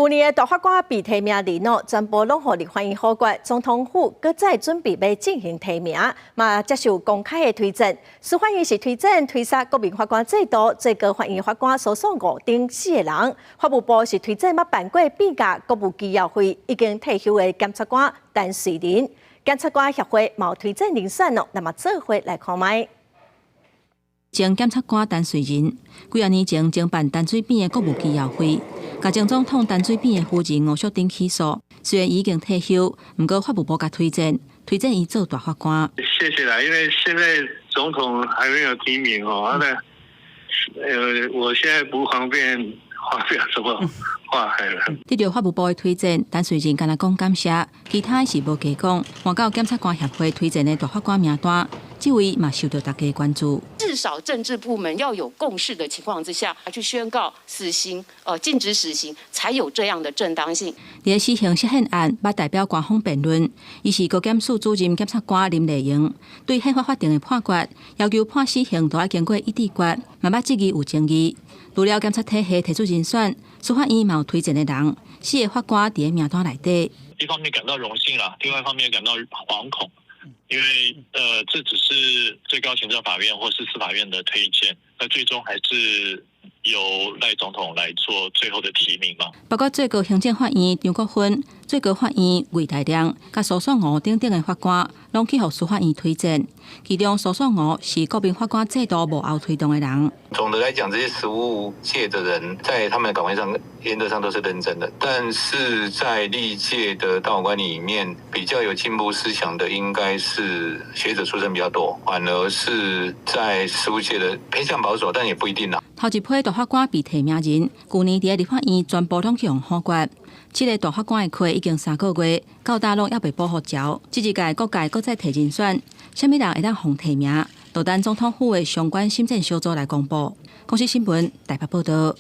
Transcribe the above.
去年的大法官被提名人全部拢互立法院否决，总统府搁再准备要进行提名，嘛接受公开的推荐。司法院是推荐推杀国民法官制度，最高法院法官所属5顶4个人。法务部是推荐捌办过变革国务机要会已经退休的检察官陈瑞仁。检察官协会嘛有推荐人选哦，那么做伙来看卖。前检察官陈瑞仁，几啊年前经办淡水边的国务机要会，甲前总统淡水边的夫人吴淑珍起诉。虽然已经退休，不过法务部甲推荐伊做大法官。谢谢啦，因为现在总统还没有提名哦，我现在不方便发表什么话海了。得到法务部的推荐，陈瑞仁敢若讲感谢，其他是无加讲。换到检察官协会推荐的大法官名单，这位嘛受到大家关注。至少政治部门要有共识的情况之下，去宣告死刑，禁止死刑，才有这样的正当性。在死刑释宪案捌代表官方辩论，伊是高检署主任检察官林丽莹，对宪法法定的判决要求判死刑都要经过一致决，嘛捌质疑有争议。除了检察体系提出人选，司法院嘛有推荐的人，4个法官伫名单内底。一方面感到荣幸啦，另外一方面感到惶恐。因为这只是最高行政法院或是司法院的推荐，那最终还是由赖总统来做最后的提名嘛。包括最高行政法院张国芬、最高法院魏大良，甲所属5等的法官，拢去互司法院推荐。其中所属5是国民法官制度幕后推动的人。总的来讲，这些实务界的人在他们的岗位上原则上都是认真的，但是在历届的大法官里面，比较有进步思想的应该是学者出身比较多，反而是在实务界的偏向保守，但也不一定啦。头一批大法官被提名人，去年伫立法院全部拢去用否决。这个大法官的缺已经3个月，到大陆也未保护交。这一届各界各再提人选，什么人会当互提名，就等总统府的相关审政小组来公布。公司新闻台北报道。